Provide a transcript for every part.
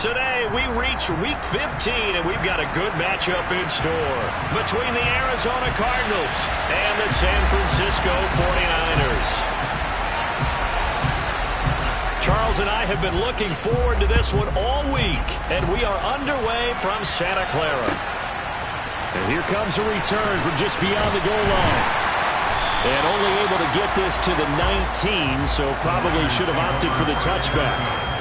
Today, we reach Week 15, and we've got a good matchup in store between the Arizona Cardinals and the San Francisco 49ers. Charles and I have been looking forward to this one all week, and we are underway from Santa Clara. And here comes a return from just beyond the goal line. And only able to get this to the 19, so probably should have opted for the touchback.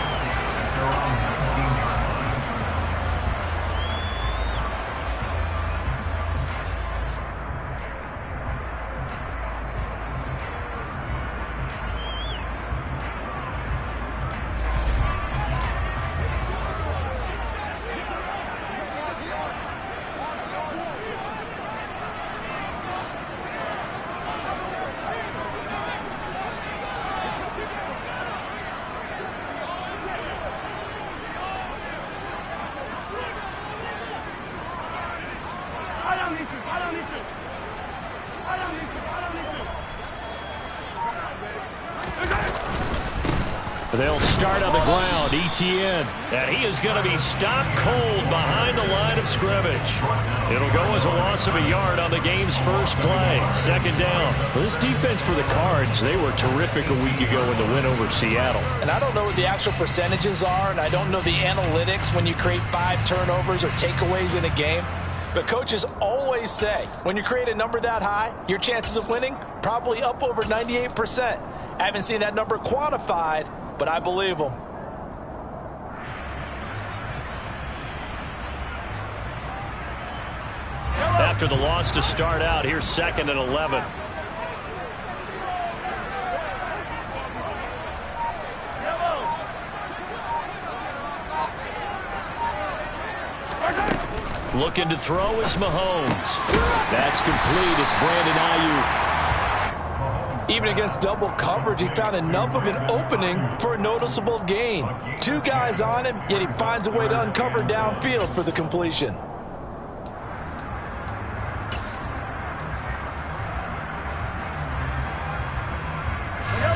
They'll start on the ground. Etienne. And he is going to be stopped cold behind the line of scrimmage. It'll go as a loss of a yard on the game's first play. Second down. Well, this defense for the Cards, they were terrific a week ago in the win over Seattle. And I don't know what the actual percentages are, and I don't know the analytics when you create 5 turnovers or takeaways in a game. But coaches always say, when you create a number that high, your chances of winning probably up over 98%. I haven't seen that number quantified, but I believe them. After the loss to start out, here's 2nd and 11. Looking to throw is Mahomes. That's complete. It's Brandon Ayuk. Even against double coverage, he found enough of an opening for a noticeable gain. 2 guys on him, yet he finds a way to uncover downfield for the completion.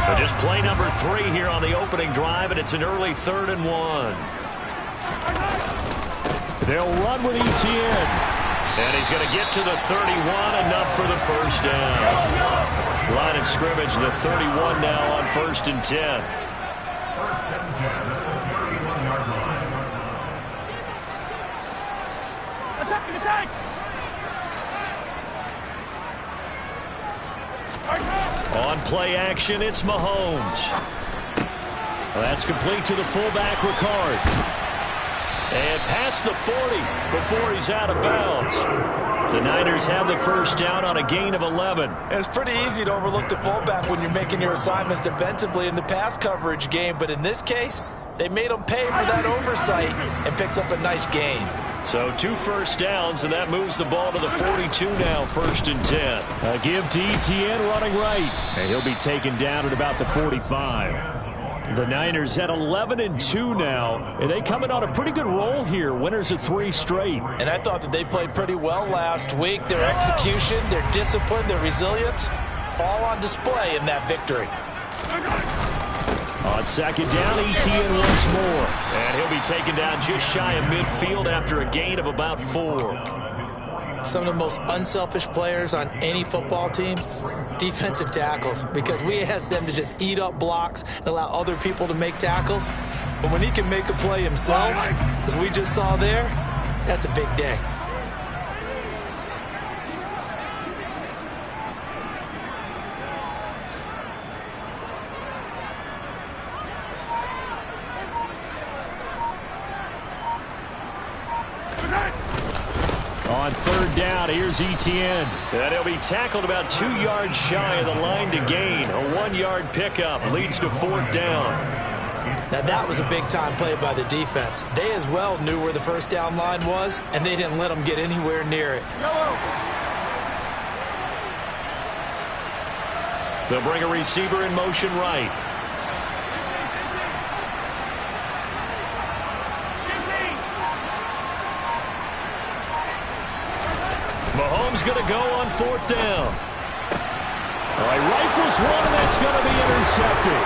But just play number 3 here on the opening drive, and it's an early 3rd and 1. They'll run with Etienne. And he's going to get to the 31, enough for the first down. Line of scrimmage, the 31 now on 1st and 10. On play action, it's Mahomes. Well, that's complete to the fullback, Ricard. And past the 40 before he's out of bounds. The Niners have the first down on a gain of 11. It's pretty easy to overlook the fullback when you're making your assignments defensively in the pass coverage game, but in this case, they made him pay for that oversight and picks up a nice gain. So 2 first downs, and that moves the ball to the 42 now, 1st and 10. A give to Etienne running right, and he'll be taken down at about the 45. The Niners at 11-2 now, and they coming on a pretty good roll here. Winners of 3 straight. And I thought that they played pretty well last week. Their execution, their discipline, their resilience, all on display in that victory. On 2nd down, Etienne once more. And he'll be taken down just shy of midfield after a gain of about 4. Some of the most unselfish players on any football team, defensive tackles, because we ask them to just eat up blocks and allow other people to make tackles. But when he can make a play himself, as we just saw there, that's a big day. On 3rd down, here's Etienne. And he'll be tackled about 2 yards shy of the line to gain. A 1-yard pickup leads to 4th down. Now that was a big-time play by the defense. They as well knew where the first down line was, and they didn't let them get anywhere near it. They'll bring a receiver in motion right. Mahomes going to go on 4th down. All right, rifles one, and that's going to be intercepted.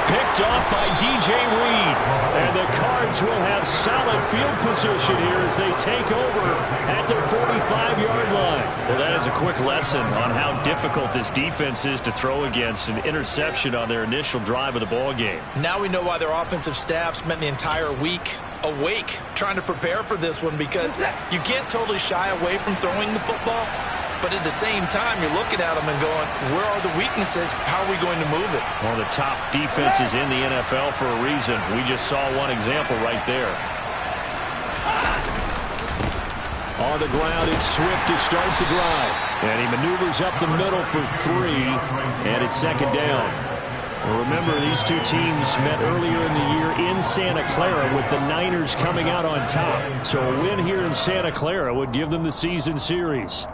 Picked off by DJ Reed. And the Cards will have solid field position here as they take over at their 45-yard line. Well, that is a quick lesson on how difficult this defense is to throw against. An interception on their initial drive of the ball game. Now we know why their offensive staff spent the entire week awake trying to prepare for this one, because you can't totally shy away from throwing the football. But at the same time, you're looking at them and going, where are the weaknesses? How are we going to move it? One of the top defenses in the NFL for a reason. We just saw one example right there. On the ground, it's Swift to start the drive. And he maneuvers up the middle for 3, and it's second down. Well, remember, these two teams met earlier in the year in Santa Clara with the Niners coming out on top. So a win here in Santa Clara would give them the season series.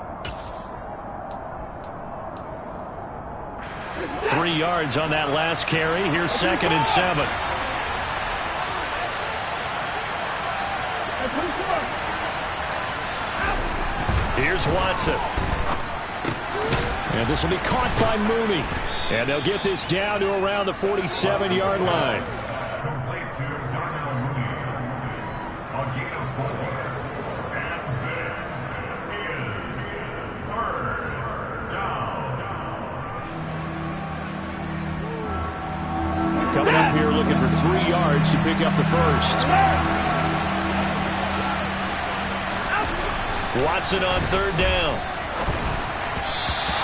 3 yards on that last carry. Here's 2nd and 7. Here's Watson. And this will be caught by Mooney. And they'll get this down to around the 47-yard line. Coming up here looking for 3 yards to pick up the first. Watson on 3rd down.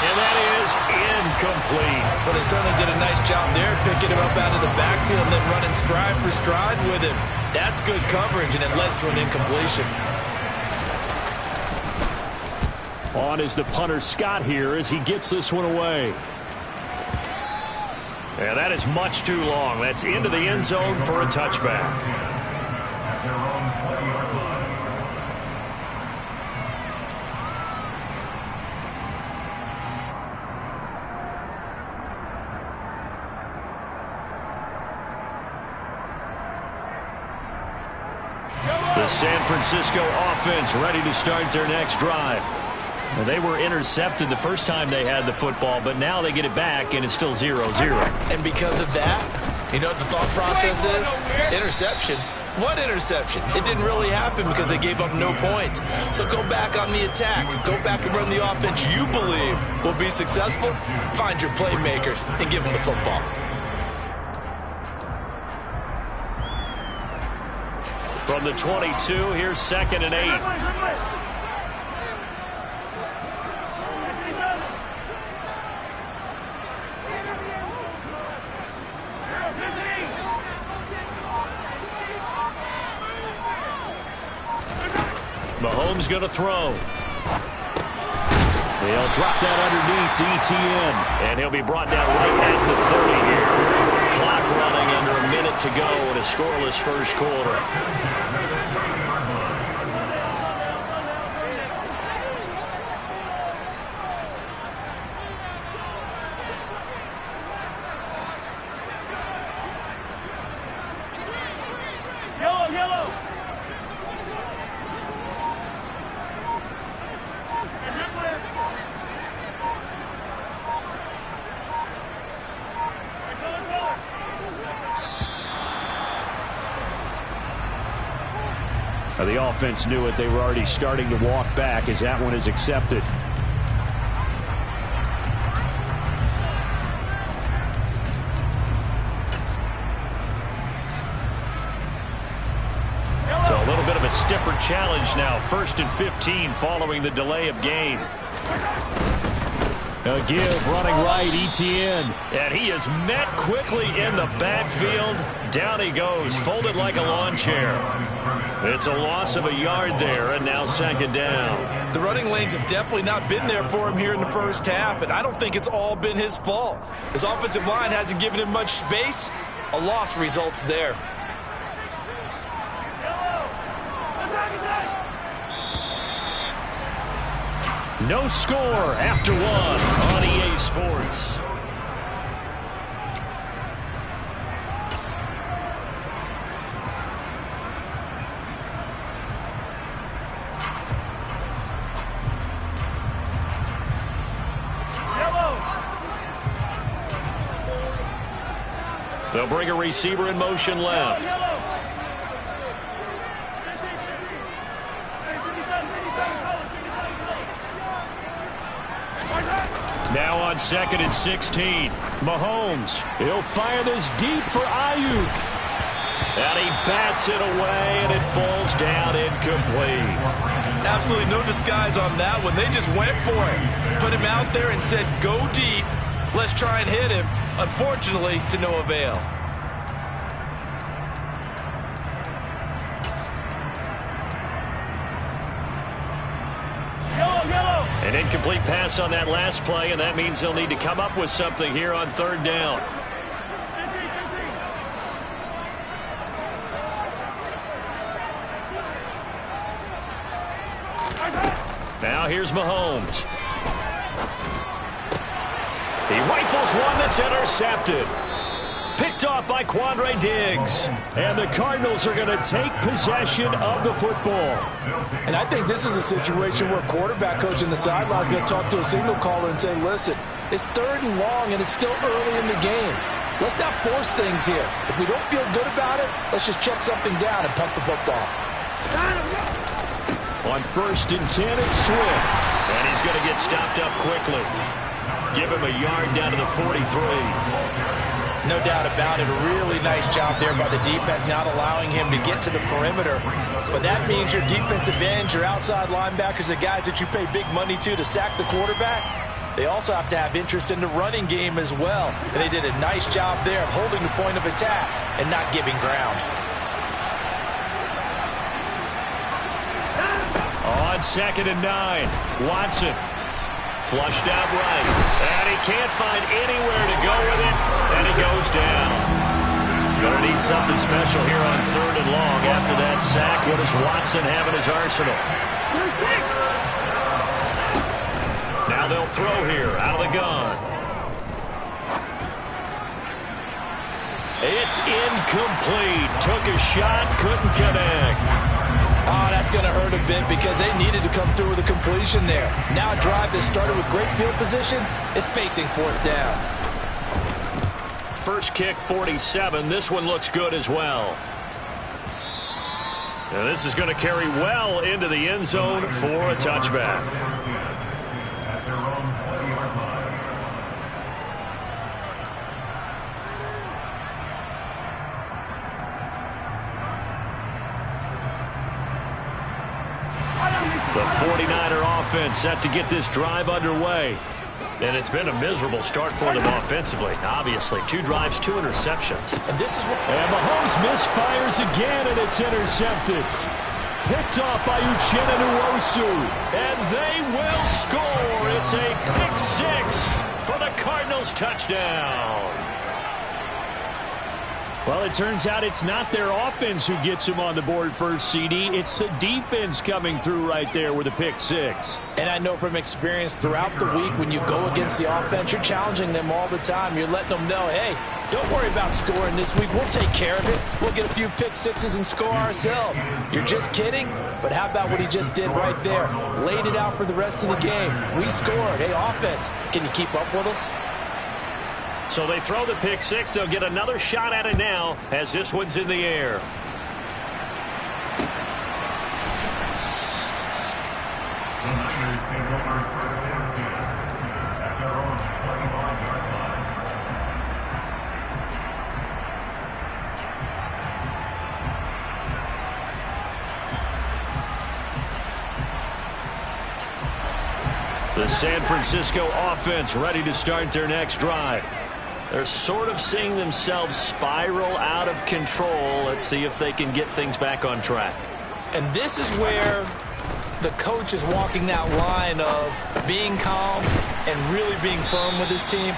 And that is incomplete. But they certainly did a nice job there, picking him up out of the backfield and then running stride for stride with him. That's good coverage, and it led to an incompletion. On is the punter Scott here as he gets this one away. Yeah, that is much too long. That's into the end zone for a touchback. The San Francisco offense ready to start their next drive. Well, they were intercepted the first time they had the football, but now they get it back, and it's still 0-0. And because of that, you know what the thought process is? Interception. What interception? It didn't really happen because they gave up no points. So go back on the attack. Go back and run the offense you believe will be successful. Find your playmakers and give them the football. From the 22, here's 2nd and 8. Mahomes going to throw. He'll drop that underneath to ETN. And he'll be brought down right at the 30 here. Clock running under a minute to go in a scoreless first quarter. The offense knew it. They were already starting to walk back as that one is accepted. So a little bit of a stiffer challenge now. 1st and 15 following the delay of game. A give running right, ETN. And he is met quickly in the backfield. Down he goes, folded like a lawn chair. It's a loss of a yard there, and now 2nd down. The running lanes have definitely not been there for him here in the first half, and I don't think it's all been his fault. His offensive line hasn't given him much space. A loss results there. No score after 1 on EA Sports. They'll bring a receiver in motion left. Now on 2nd and 16. Mahomes. He'll fire this deep for Ayuk. And he bats it away, and it falls down incomplete. Absolutely no disguise on that one. They just went for it. Put him out there and said, go deep. Let's try and hit him. Unfortunately, to no avail. An incomplete pass on that last play, and that means they'll need to come up with something here on 3rd down. Now here's Mahomes. He rifles one that's intercepted. Picked off by Quandre Diggs. And the Cardinals are going to take possession of the football. And I think this is a situation where quarterback coach in the sideline is going to talk to a signal caller and say, listen, it's 3rd and long and it's still early in the game. Let's not force things here. If we don't feel good about it, let's just check something down and pump the football. On 1st and 10, it's Swift. And he's going to get stopped up quickly. Give him a yard down to the 43. No doubt about it. A really nice job there by the defense, not allowing him to get to the perimeter. But that means your defensive ends, your outside linebackers, the guys that you pay big money to sack the quarterback, they also have to have interest in the running game as well. And they did a nice job there of holding the point of attack and not giving ground. On 2nd and 9, Watson. Flushed out right. And he can't find anywhere to go with it. And he goes down. Gonna need something special here on 3rd and long. After that sack, what does Watson have in his arsenal? Now they'll throw here out of the gun. It's incomplete. Took a shot, couldn't connect. Oh, that's going to hurt a bit because they needed to come through with a completion there. Now a drive that started with great field position is facing 4th down. First kick, 47. This one looks good as well. And this is going to carry well into the end zone for a touchback. The 49er offense set to get this drive underway. And it's been a miserable start for them offensively. Obviously, 2 drives, 2 interceptions. And this is what... And Mahomes misfires again, and it's intercepted. Picked off by Uchenna Nwosu. And they will score. It's a pick 6 for the Cardinals touchdown. Well, it turns out it's not their offense who gets them on the board first, CD. It's the defense coming through right there with a pick 6. And I know from experience throughout the week when you go against the offense, you're challenging them all the time. You're letting them know, hey, don't worry about scoring this week. We'll take care of it. We'll get a few pick 6s and score ourselves. You're just kidding? But how about what he just did right there? Laid it out for the rest of the game. We scored. Hey, offense, can you keep up with us? So they throw the pick 6. They'll get another shot at it now as this one's in the air. The San Francisco offense ready to start their next drive. They're sort of seeing themselves spiral out of control. Let's see if they can get things back on track. And this is where the coach is walking that line of being calm and really being firm with his team.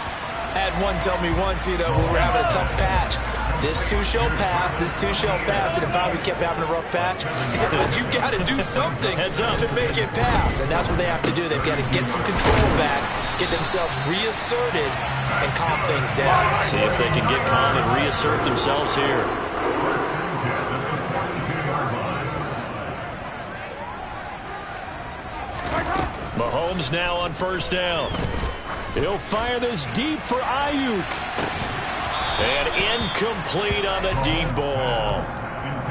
I had one tell me once, when we're having a tough patch, this too shall pass, this too shall pass. And if I kept having a rough patch, he said, but you got to do something to make it pass. And that's what they have to do. They've got to get some control back, get themselves reasserted, and calm things down. See if they can get calm and reassert themselves here. Mahomes now on 1st down. He'll fire this deep for Ayuk. And incomplete on the deep ball.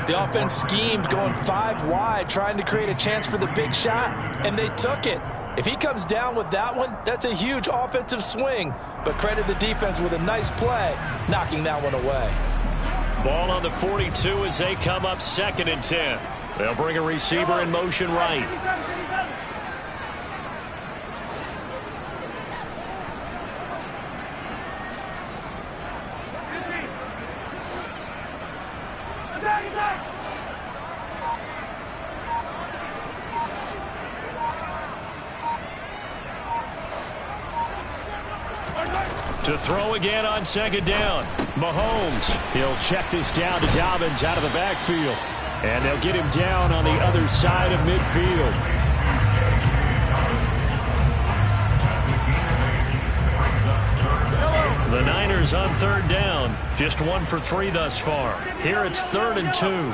The offense schemed going 5 wide, trying to create a chance for the big shot, and they took it. If he comes down with that one, that's a huge offensive swing. But credit the defense with a nice play, knocking that one away. Ball on the 42 as they come up 2nd and 10. They'll bring a receiver in motion right. To throw again on 2nd down. Mahomes. He'll check this down to Dobbins out of the backfield. And they'll get him down on the other side of midfield. The Niners on 3rd down. Just 1 for 3 thus far. Here it's 3rd and 2.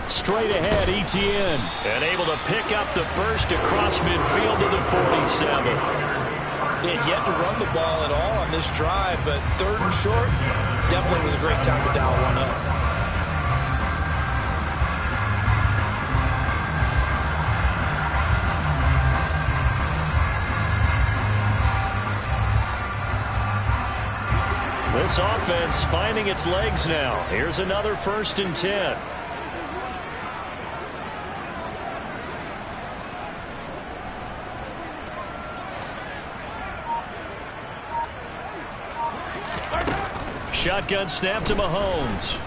Straight ahead, Etienne. And able to pick up the first across midfield to the 47. They had yet to run the ball at all on this drive, but 3rd and short definitely was a great time to dial one up. This offense finding its legs now. Here's another 1st and 10. Shotgun snap to Mahomes.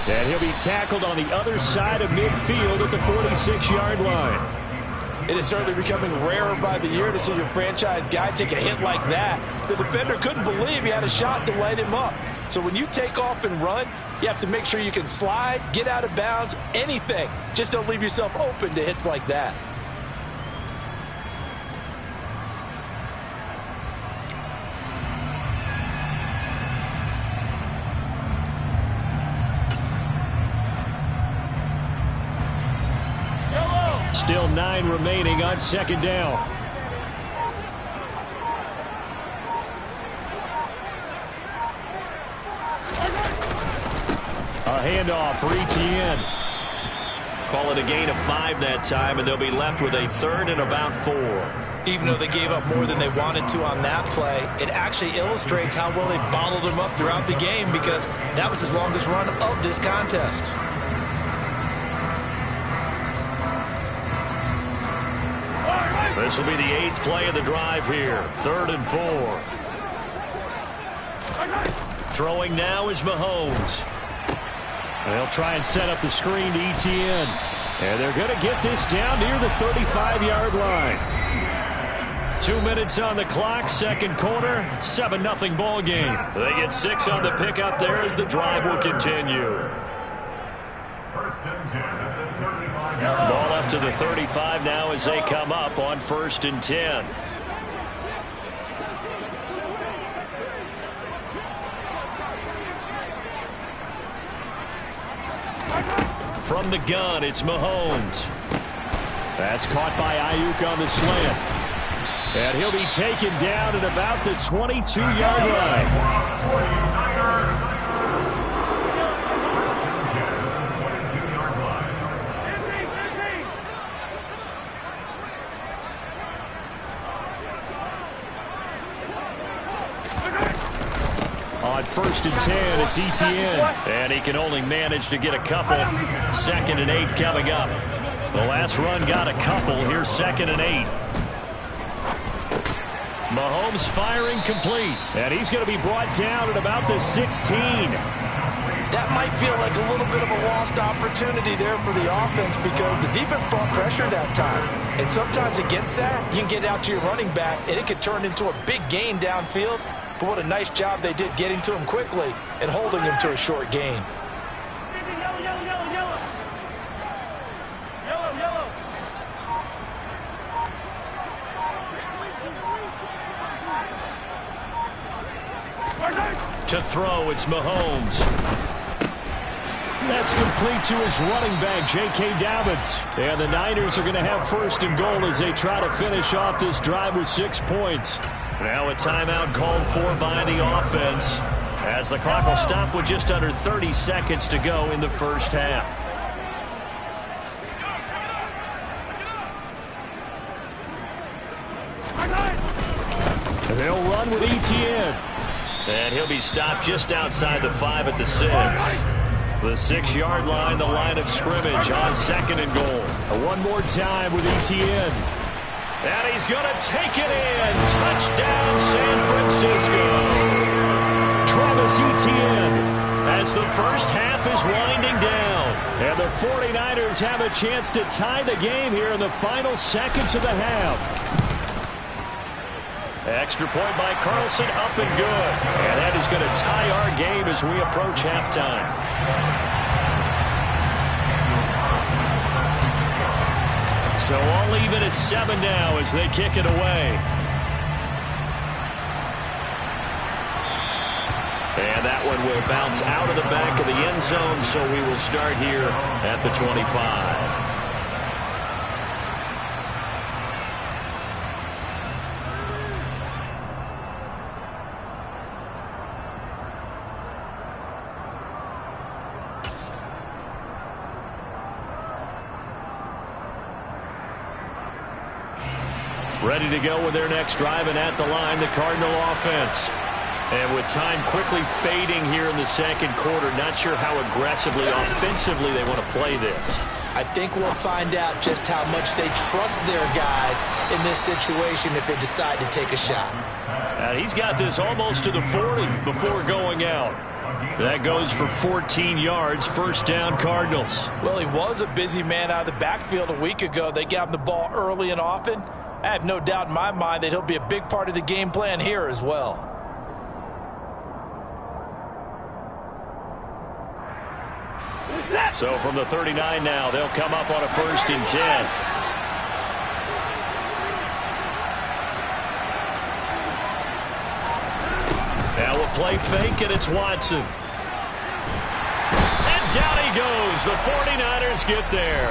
And he'll be tackled on the other side of midfield at the 46-yard line. It is certainly becoming rarer by the year to see your franchise guy take a hit like that. The defender couldn't believe he had a shot to light him up. So when you take off and run, you have to make sure you can slide, get out of bounds, anything. Just don't leave yourself open to hits like that. Still 9 remaining on 2nd down. A handoff for Etienne. Call it a gain of 5 that time, and they'll be left with a 3rd and about 4. Even though they gave up more than they wanted to on that play, it actually illustrates how well they bottled them up throughout the game, because that was his longest run of this contest. This will be the 8th play of the drive here. 3rd and 4. Throwing now is Mahomes. They'll try and set up the screen to Etienne. And they're going to get this down near the 35-yard line. 2 minutes on the clock, 2nd quarter, 7-0 ball game. They get 6 on the pickup there as the drive will continue. Ball up to the 35 now as they come up on 1st and 10. From the gun, it's Mahomes. That's caught by Ayuk on the slant. And he'll be taken down at about the 22-yard line. On 1st and 10, it's Etienne. And he can only manage to get a couple. 2nd and 8 coming up. The last run got a couple. Here's 2nd and 8. Mahomes firing complete. And he's going to be brought down at about the 16. That might feel like a little bit of a lost opportunity there for the offense, because the defense brought pressure that time. And sometimes against that, you can get out to your running back, and it could turn into a big gain downfield. But what a nice job they did getting to him quickly and holding him to a short gain. To throw, it's Mahomes. That's complete to his running back, J.K. Dobbins. And the Niners are going to have first and goal as they try to finish off this drive with 6 points. Now a timeout called for by the offense, as the clock will stop with just under 30 seconds to go in the first half. They'll run with Etienne. And he'll be stopped just outside the 5 at the 6. The 6-yard line, the line of scrimmage on second and goal. One more time with Etienne. And he's going to take it in. Touchdown, San Francisco. Travis Etienne, as the first half is winding down. And the 49ers have a chance to tie the game here in the final seconds of the half. Extra point by Carlson, up and good. And that is going to tie our game as we approach halftime. So all even at 7 now as they kick it away. And that one will bounce out of the back of the end zone, so we will start here at the 25. Ready to go with their next drive, and at the line, the Cardinal offense. And with time quickly fading here in the second quarter, not sure how aggressively, offensively they want to play this. I think we'll find out just how much they trust their guys in this situation if they decide to take a shot. And he's got this almost to the 40 before going out. That goes for 14 yards, first down Cardinals. Well, he was a busy man out of the backfield a week ago. They got him the ball early and often. I have no doubt in my mind that he'll be a big part of the game plan here as well. So from the 39 now, they'll come up on a first and 10. Now a play fake, and it's Watson. And down he goes. The 49ers get there.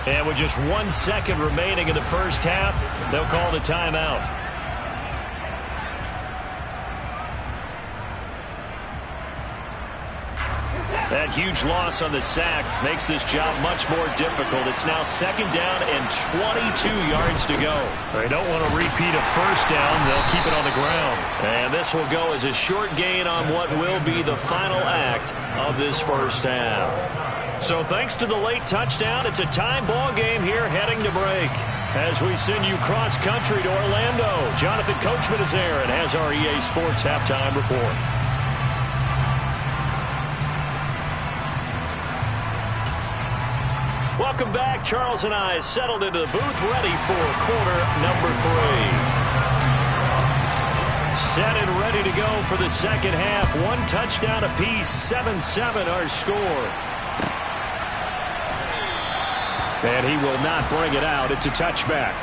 And with just 1 second remaining in the first half, they'll call the timeout. That huge loss on the sack makes this job much more difficult. It's now second down and 22 yards to go. They don't want to repeat a first down. They'll keep it on the ground. And this will go as a short gain on what will be the final act of this first half. So thanks to the late touchdown, it's a time ball game here heading to break. As we send you cross-country to Orlando, Jonathan Coachman is there and has our EA Sports halftime report. Welcome back. Charles and I settled into the booth, ready for quarter number 3. Set and ready to go for the second half. One touchdown apiece, 7-7 our score. And he will not bring it out. It's a touchback.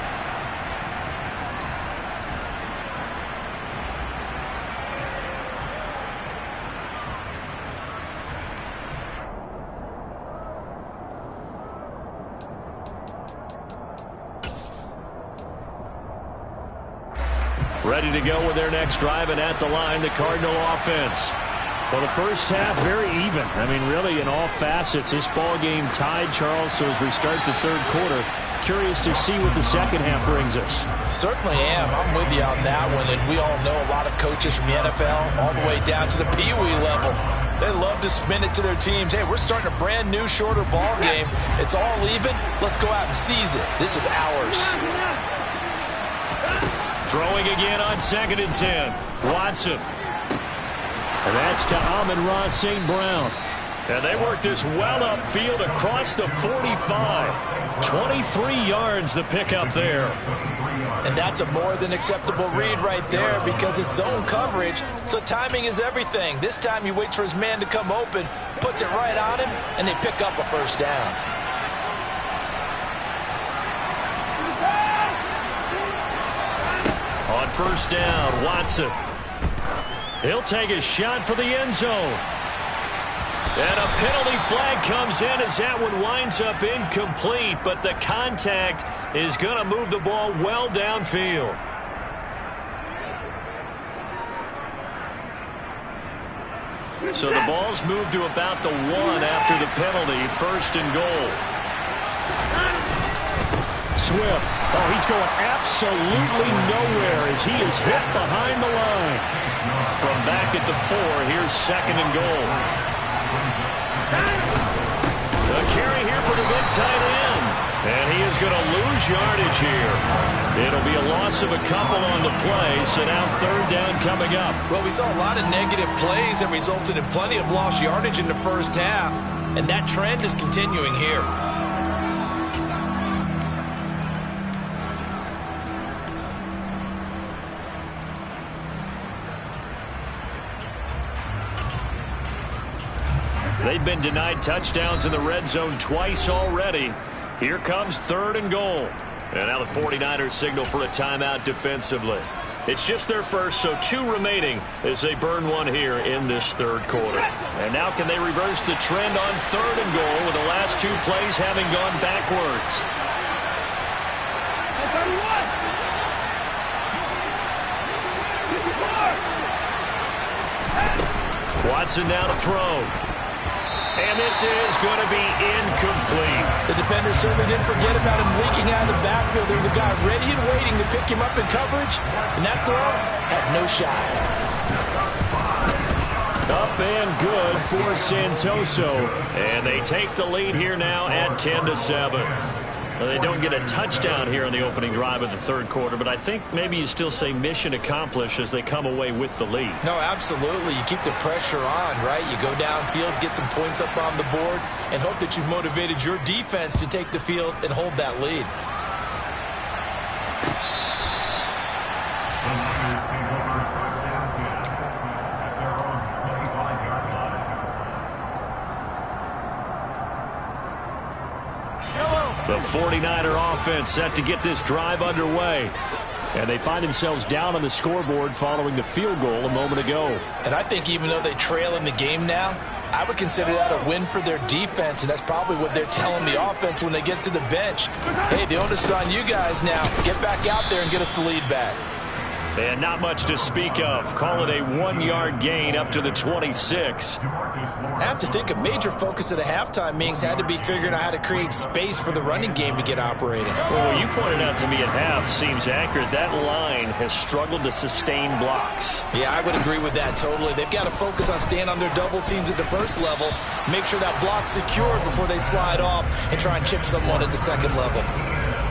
Ready to go with their next drive, and at the line, the Cardinal offense. Well, the first half, very even. I mean, really, in all facets, this ball game tied, Charles. So as we start the third quarter, curious to see what the second half brings us. Certainly am. I'm with you on that one. And we all know a lot of coaches from the NFL all the way down to the Pee Wee level. They love to spin it to their teams. Hey, we're starting a brand new, shorter ball game. It's all even. Let's go out and seize it. This is ours. Throwing again on second and 10. Watson. And that's to Amon-Ra St. Brown. And they work this well upfield across the 45. 23 yards the pickup there. And that's a more than acceptable read right there because it's zone coverage. So timing is everything. This time he waits for his man to come open, puts it right on him, and they pick up a first down. On first down, Watson. He'll take a shot for the end zone. And a penalty flag comes in as that one winds up incomplete, but the contact is going to move the ball well downfield. So the ball's moved to about the 1 after the penalty, 1st and goal. Swift. Oh, he's going absolutely nowhere as he is hit behind the line. From back at the 4, here's 2nd and goal. A carry here for the big tight end. And he is going to lose yardage here. It'll be a loss of a couple on the play, so now 3rd down coming up. Well, we saw a lot of negative plays that resulted in plenty of lost yardage in the first half, and that trend is continuing here. They've been denied touchdowns in the red zone twice already. Here comes 3rd and goal. And now the 49ers signal for a timeout defensively. It's just their first, so 2 remaining as they burn one here in this 3rd quarter. And now can they reverse the trend on 3rd and goal with the last 2 plays having gone backwards? Watson now to throw. And this is going to be incomplete. The defender certainly didn't forget about him leaking out of the backfield. There was a guy ready and waiting to pick him up in coverage, and that throw had no shot. Up and good for Santoso. And they take the lead here now at 10-7. Well, they don't get a touchdown here in the opening drive of the 3rd quarter, but I think maybe you still say mission accomplished as they come away with the lead. No, absolutely. You keep the pressure on, right? You go downfield, get some points up on the board, and hope that you've motivated your defense to take the field and hold that lead. The 49er offense set to get this drive underway. And they find themselves down on the scoreboard following the field goal a moment ago. And I think even though they trail in the game now, I would consider that a win for their defense, and that's probably what they're telling the offense when they get to the bench. Hey, the onus is on you guys now. Get back out there and get us the lead back. And not much to speak of. Call it a 1-yard gain up to the 26. I have to think a major focus of the halftime meetings had to be figuring out how to create space for the running game to get operating. Well, what you pointed out to me at half seems accurate. That line has struggled to sustain blocks. Yeah, I would agree with that totally. They've got to focus on staying on their double teams at the first level, make sure that block's secured before they slide off and try and chip someone at the second level.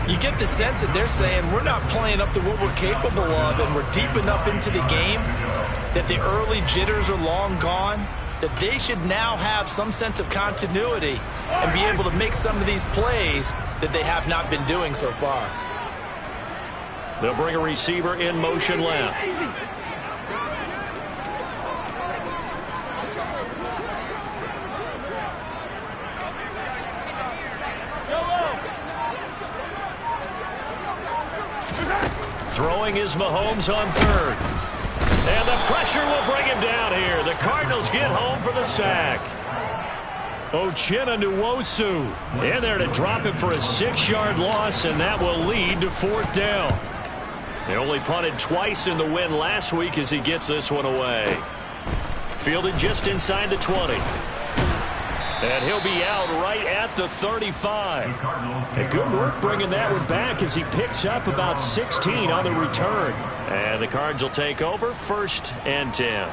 You get the sense that they're saying we're not playing up to what we're capable of, and we're deep enough into the game that the early jitters are long gone, that they should now have some sense of continuity and be able to make some of these plays that they have not been doing so far. They'll bring a receiver in motion left. Throwing is Mahomes on 3rd. And the pressure will bring him down here. The Cardinals get home for the sack. Uchenna Nwosu in there to drop him for a 6-yard loss, and that will lead to 4th down. They only punted twice in the win last week as he gets this one away. Fielded just inside the 20. And he'll be out right at the 35. And good work bringing that one back as he picks up about 16 on the return. And the Cards will take over 1st and 10.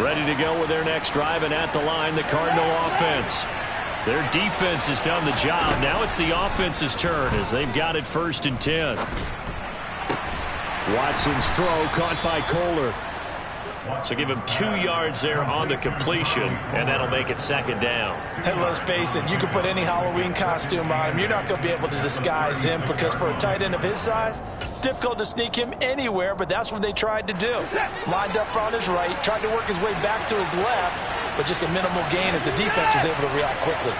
Ready to go with their next drive, and at the line, the Cardinal offense. Their defense has done the job. Now it's the offense's turn as they've got it 1st and 10. Watson's throw caught by Kohler. So give him 2 yards there on the completion, and that'll make it 2nd down. And let's face it, you can put any Halloween costume on him. You're not going to be able to disguise him, because for a tight end of his size, it's difficult to sneak him anywhere, but that's what they tried to do. Lined up on his right, tried to work his way back to his left, but just a minimal gain as the defense was able to react quickly.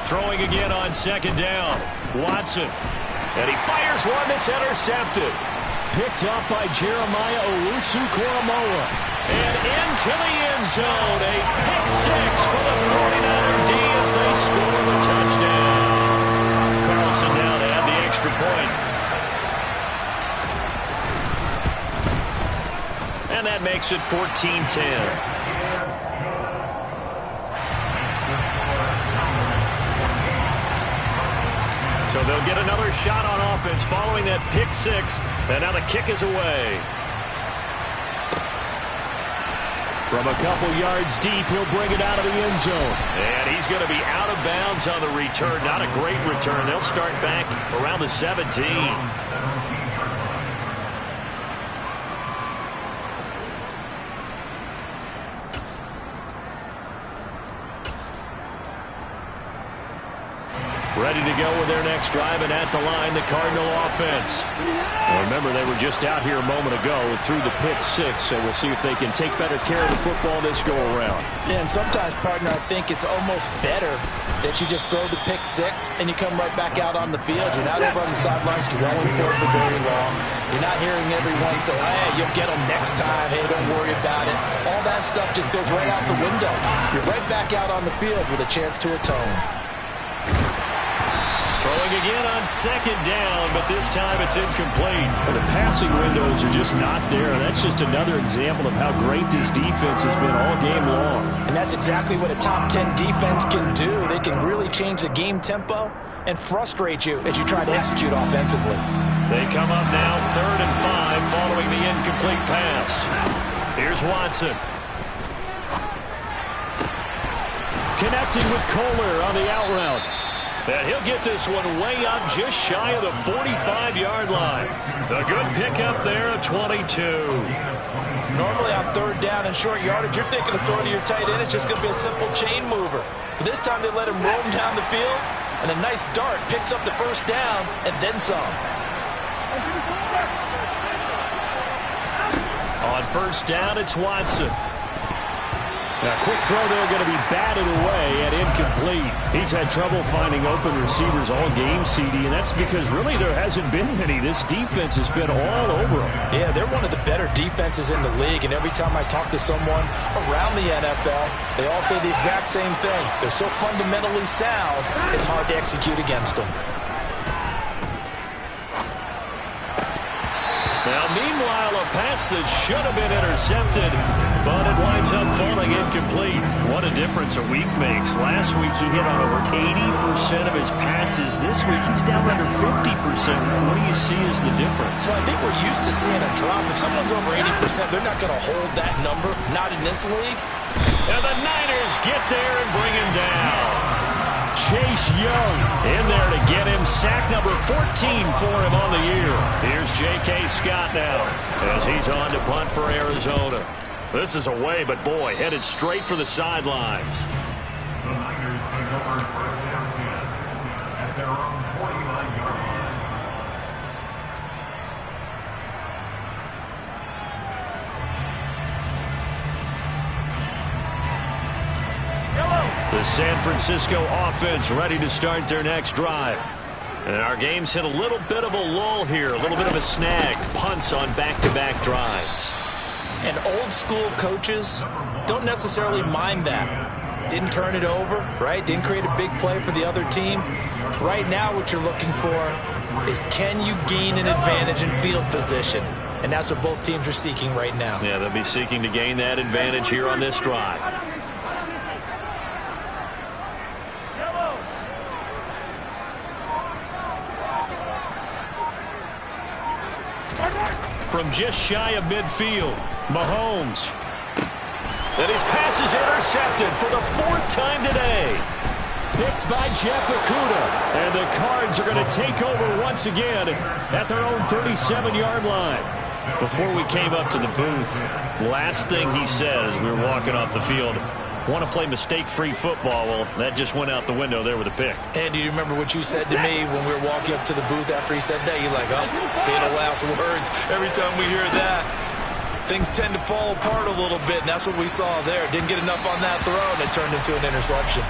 Throwing again on second down. Watson. And he fires one that's intercepted. Picked up by Jeremiah Owusu-Koramoah. And into the end zone. A pick six for the 49er D as they score the touchdown. Carlson now to add the extra point. And that makes it 14-10. So they'll get another shot on offense following that pick six. And now the kick is away. From a couple yards deep, he'll bring it out of the end zone. And he's going to be out of bounds on the return. Not a great return. They'll start back around the 17. Ready to go with their next drive, and at the line, the Cardinal offense. Well, remember, they were just out here a moment ago through the pick six, so we'll see if they can take better care of the football this go-around. Yeah, and sometimes, partner, I think it's almost better that you just throw the pick six and you come right back out on the field. You're not over on the sidelines dwelling for it for very long. You're not hearing everyone say, hey, you'll get them next time. Hey, don't worry about it. All that stuff just goes right out the window. You're right back out on the field with a chance to atone. Throwing again on second down, but this time it's incomplete. Well, the passing windows are just not there. That's just another example of how great this defense has been all game long. And that's exactly what a top 10 defense can do. They can really change the game tempo and frustrate you as you try to execute offensively. They come up now 3rd and 5 following the incomplete pass. Here's Watson. Connecting with Kohler on the out route. And he'll get this one way up just shy of the 45-yard line. A good pickup there at 22. Normally on 3rd down and short yardage, you're thinking of throwing to your tight end. It's just going to be a simple chain mover. But this time they let him roam down the field, and a nice dart picks up the first down and then some. On 1st down, it's Watson. Now, quick throw there going to be batted away and incomplete. He's had trouble finding open receivers all game, CD, and that's because really there hasn't been many. This defense has been all over them. Yeah, they're one of the better defenses in the league, and every time I talk to someone around the NFL, they all say the exact same thing. They're so fundamentally sound, it's hard to execute against them. Now, meanwhile, a pass that should have been intercepted, but it winds up falling incomplete. What a difference a week makes. Last week, he hit on over 80% of his passes. This week, he's down under 50%. What do you see as the difference? Well, I think we're used to seeing a drop. If someone's over 80%, they're not going to hold that number, not in this league. And the Niners get there and bring him down. Chase Young in there to get him. Sack number 14 for him on the year. Here's J.K. Scott now as he's on to punt for Arizona. This is away, but boy, headed straight for the sidelines. The Niners take over 1st down 10 at their own 49-yard line. The San Francisco offense ready to start their next drive. And our game's hit a little bit of a lull here, a little bit of a snag. Punts on back-to-back drives. And old school coaches don't necessarily mind that. Didn't turn it over, right? Didn't create a big play for the other team. Right now what you're looking for is, can you gain an advantage in field position? And that's what both teams are seeking right now. Yeah, they'll be seeking to gain that advantage here on this drive. From just shy of midfield, Mahomes. And his pass is intercepted for the 4th time today. Picked by Jeff Okudah. And the Cards are going to take over once again at their own 37-yard line. Before we came up to the booth, last thing he said as we were walking off the field, want to play mistake-free football. Well, that just went out the window there with a pick. And do you remember what you said to me when we were walking up to the booth after he said that? You're like, oh, fatal last words. Every time we hear that, things tend to fall apart a little bit, and that's what we saw there. Didn't get enough on that throw, and it turned into an interception.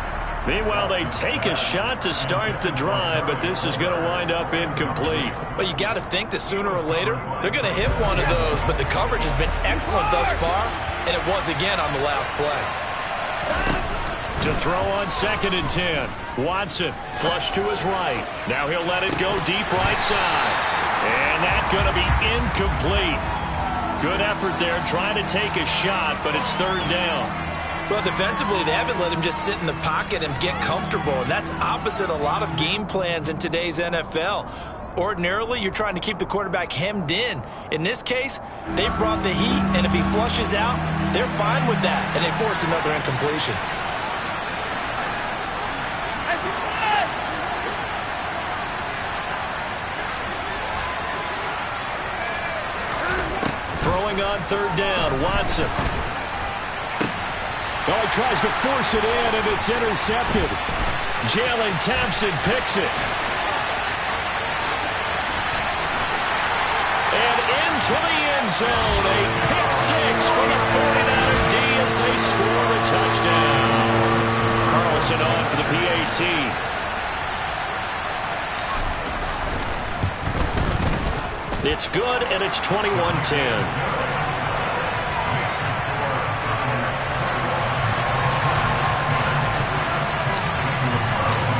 Meanwhile, they take a shot to start the drive, but this is going to wind up incomplete. Well, you got to think that sooner or later, they're going to hit one of those, but the coverage has been excellent thus far, and it was again on the last play. To throw on 2nd and 10. Watson, flush to his right. Now he'll let it go deep right side. And that's going to be incomplete. Good effort there, trying to take a shot, but it's 3rd down. Well, defensively, they haven't let him just sit in the pocket and get comfortable, and that's opposite a lot of game plans in today's NFL. Ordinarily, you're trying to keep the quarterback hemmed in. In this case, they brought the heat, and if he flushes out, they're fine with that, and they force another incompletion. Throwing on 3rd down, Watson. Oh, he tries to force it in, and it's intercepted. Jalen Thompson picks it. And into the end zone, a pick 6 for the 49er D as they score a touchdown. Carlson on for the PAT. It's good, and it's 21-10.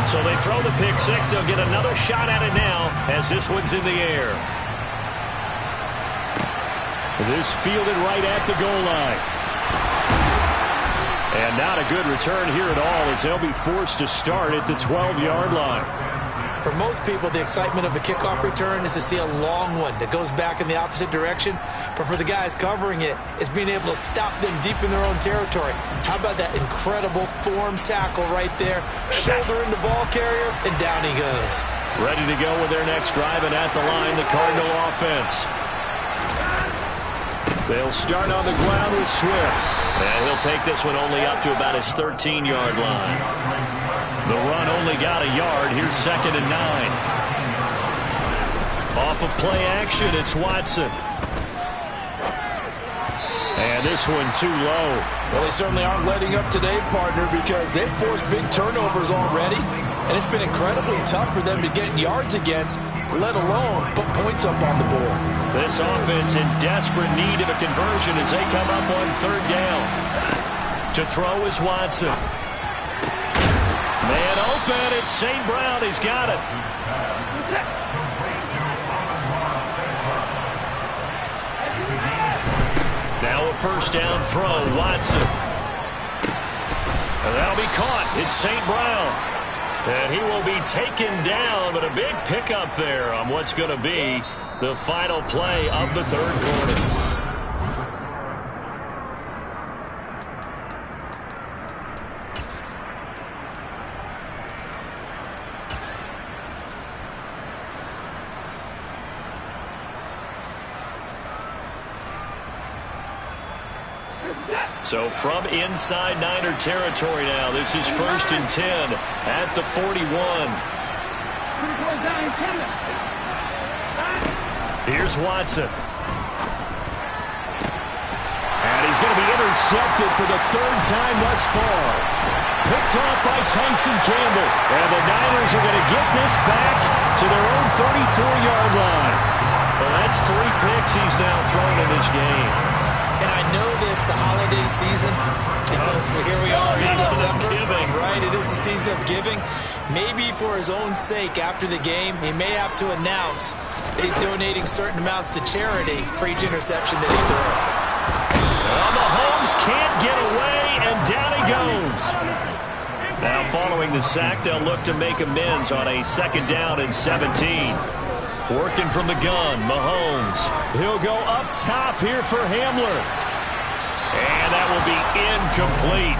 So they throw the pick 6. They'll get another shot at it now as this one's in the air. This fielded right at the goal line. And not a good return here at all as they'll be forced to start at the 12-yard line. For most people, the excitement of a kickoff return is to see a long one that goes back in the opposite direction. But for the guys covering it, it's being able to stop them deep in their own territory. How about that incredible form tackle right there? Shoulder into ball carrier, and down he goes. Ready to go with their next drive, and at the line, the Cardinal offense. They'll start on the ground with Swift. And he'll take this one only up to about his 13-yard line. The run only got a yard. Here's 2nd and 9. Off of play action, it's Watson. And this one too low. Well, they certainly aren't letting up today, partner, because they've forced big turnovers already. And it's been incredibly tough for them to get yards against, let alone put points up on the board. This offense in desperate need of a conversion as they come up on 3rd down. To throw is Watson. Man open, it's St. Brown. He's got it. Now a 1st down throw, Watson. And that'll be caught. It's St. Brown. And he will be taken down, but a big pickup there on what's going to be the final play of the 3rd quarter. So from inside Niner territory now, this is 1st and 10 at the 41. Here's Watson. And he's going to be intercepted for the 3rd time thus far. Picked off by Tyson Campbell. And the Niners are going to get this back to their own 34-yard line. Well, that's 3 picks he's now thrown in this game. And I know this, the holiday season, because here we are in December. Right, it is the season of giving. Maybe for his own sake after the game, he may have to announce that he's donating certain amounts to charity for each interception that he throws. Well, Mahomes can't get away, and down he goes. Now following the sack, they'll look to make amends on a 2nd down and 17. Working from the gun, Mahomes. He'll go up top here for Hamler. And that will be incomplete.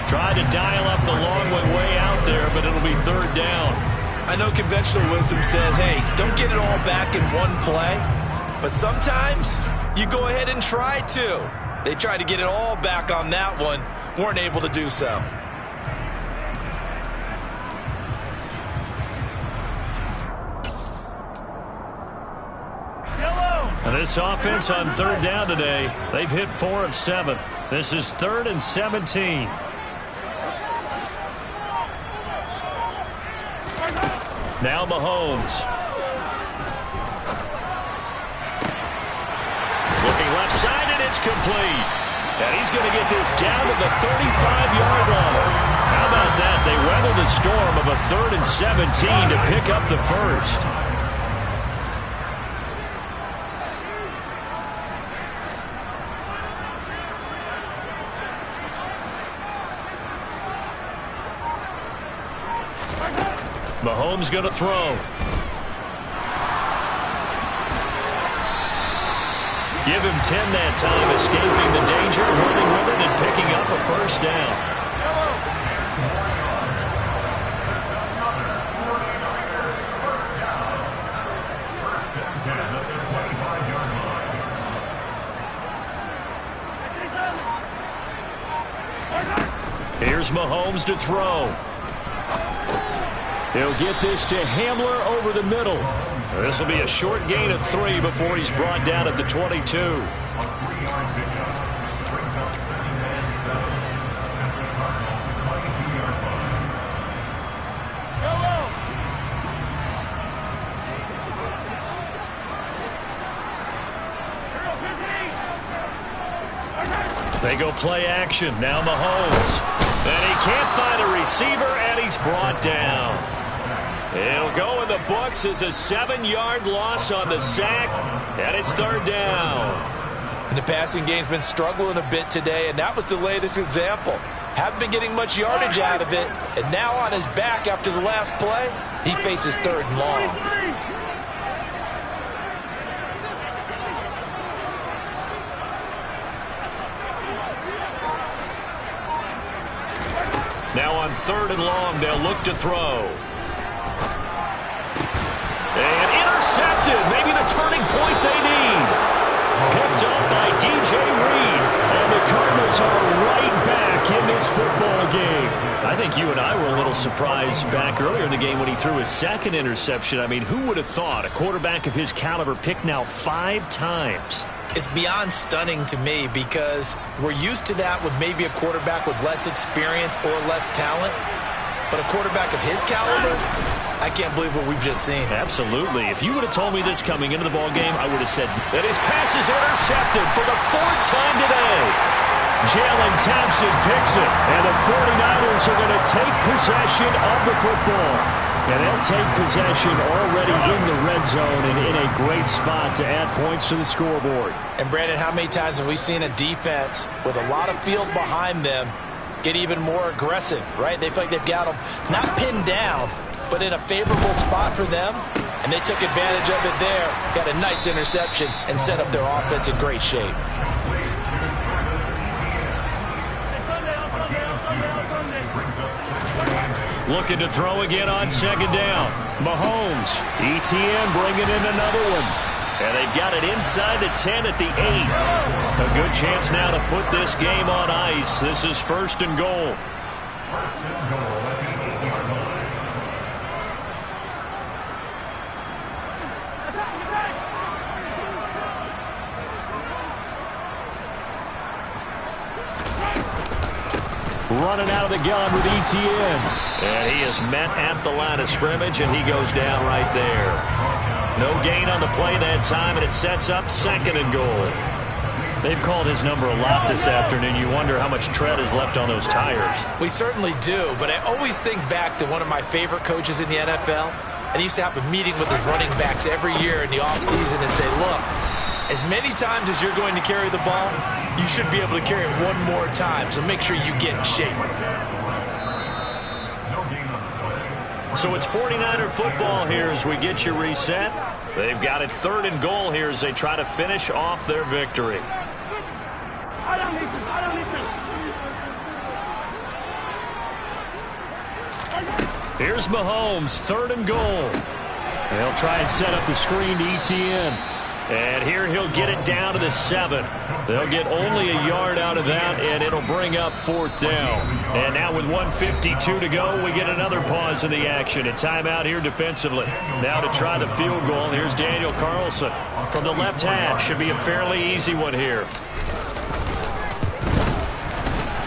Tried to dial up the long one way out there, but it'll be 3rd down. I know conventional wisdom says, hey, don't get it all back in one play. But sometimes you go ahead and try to. They tried to get it all back on that one. Weren't able to do so. And this offense on 3rd down today, they've hit 4 of 7. This is 3rd and 17. Now Mahomes. Looking left side, and it's complete. And he's going to get this down to the 35-yard line. How about that? They weather the storm of a 3rd and 17 to pick up the first. Mahomes going to throw. Give him 10 that time, escaping the danger, running with it, and picking up a first down. Here's Mahomes to throw. He'll get this to Hamler over the middle. This will be a short gain of 3 before he's brought down at the 22. They go play action. Now Mahomes. And he can't find a receiver, and he's brought down. It'll go in the books as a 7-yard loss on the sack, and it's 3rd down. And the passing game's been struggling a bit today, and that was the latest example. Haven't been getting much yardage out of it, and now on his back after the last play, he faces 3rd and long. Now on 3rd and long, they'll look to throw. And intercepted. Maybe the turning point they need. Picked up by DJ Reed. And the Cardinals are right back in this football game. I think you and I were a little surprised back earlier in the game when he threw his 2nd interception. I mean, who would have thought a quarterback of his caliber picked now 5 times? It's beyond stunning to me because we're used to that with maybe a quarterback with less experience or less talent. But a quarterback of his caliber, I can't believe what we've just seen. Absolutely. If you would have told me this coming into the ballgame, I would have said that his pass is intercepted for the 4th time today. Jalen Thompson picks it, and the 49ers are going to take possession of the football. And they'll take possession already in the red zone and in a great spot to add points to the scoreboard. And, Brandon, how many times have we seen a defense with a lot of field behind them get even more aggressive, right? They feel like they've got them not pinned down, but in a favorable spot for them, and they took advantage of it there, got a nice interception, and set up their offense in great shape. Looking to throw again on 2nd down. Mahomes. ETN bringing in another one. And they've got it inside the 10 at the 8. A good chance now to put this game on ice. This is 1st and goal. Running out of the gun with ETN. And he is met at the line of scrimmage, and he goes down right there. No gain on the play that time, and it sets up 2nd and goal. They've called his number a lot this afternoon. You wonder how much tread is left on those tires. We certainly do, but I always think back to one of my favorite coaches in the NFL. And he used to have a meeting with his running backs every year in the offseason and say, look, as many times as you're going to carry the ball, you should be able to carry it one more time, so make sure you get in shape. So it's 49er football here as we get you reset. They've got it 3rd and goal here as they try to finish off their victory. Here's Mahomes, 3rd and goal. They'll try and set up the screen to ETN. And here he'll get it down to the 7. They'll get only a yard out of that, and it'll bring up 4th down. And now with 1:52 to go, we get another pause in the action. A timeout here defensively. Now to try the field goal, here's Daniel Carlson from the left hash. Should be a fairly easy one here.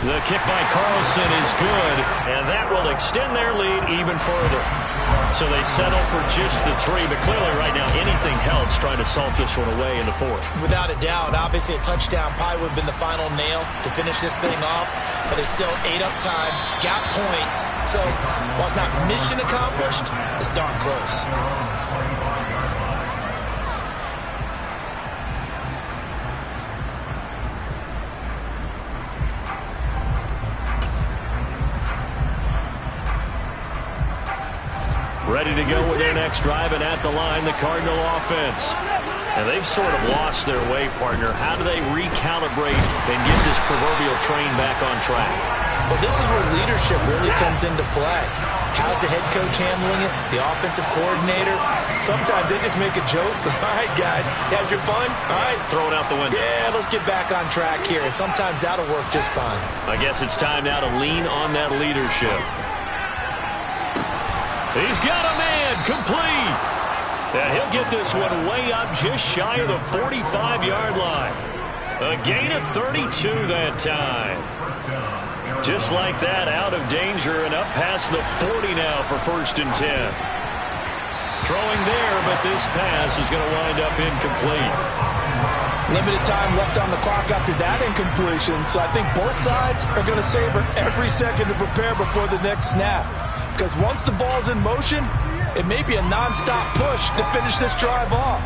The kick by Carlson is good, and that will extend their lead even further. So they settle for just the 3, but clearly right now anything helps trying to salt this one away in the 4th. Without a doubt, obviously a touchdown probably would have been the final nail to finish this thing off, but it's still ate up time, got points, so while it's not mission accomplished, it's darn close. Ready to go with their next drive, and at the line, the Cardinal offense. And they've sort of lost their way, partner. How do they recalibrate and get this proverbial train back on track? Well, this is where leadership really comes into play. How's the head coach handling it? The offensive coordinator? Sometimes they just make a joke. All right, guys, had your fun? All right. Throw it out the window. Yeah, let's get back on track here. And sometimes that'll work just fine. I guess it's time now to lean on that leadership. He's got a man, complete. Yeah, he'll get this one way up just shy of the 45-yard line. A gain of 32 that time. Just like that, out of danger and up past the 40 now for 1st and 10. Throwing there, but this pass is going to wind up incomplete. Limited time left on the clock after that incompletion, so I think both sides are going to savor every second to prepare before the next snap. Because once the ball's in motion, it may be a non-stop push to finish this drive off.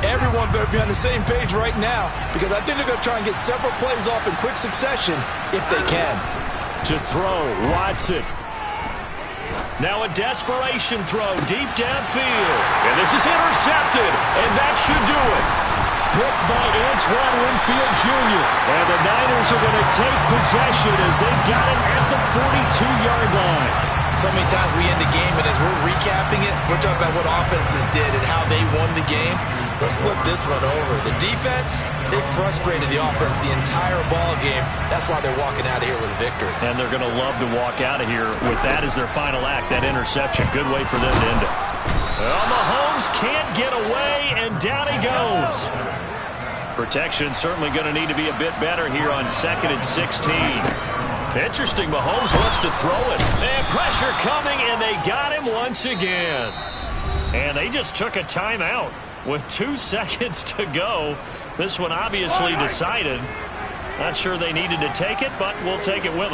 Everyone better be on the same page right now, because I think they're going to try and get several plays off in quick succession if they can. To throw, Watson. Now a desperation throw deep downfield. And this is intercepted, and that should do it. Picked by Antoine Winfield Jr. And the Niners are going to take possession as they've got it at the 42-yard line. So many times we end the game, and as we're recapping it, we're talking about what offenses did and how they won the game. Let's flip this one over. The defense, they frustrated the offense the entire ball game. That's why they're walking out of here with a victory. And they're going to love to walk out of here with that as their final act, that interception. Good way for them to end it. Well, Mahomes can't get away, and down he goes. Protection certainly going to need to be a bit better here on 2nd and 16. Interesting, Mahomes wants to throw it. And pressure coming, and they got him once again. And they just took a timeout with 2 seconds to go. This one obviously decided. Not sure they needed to take it, but we'll take it with them.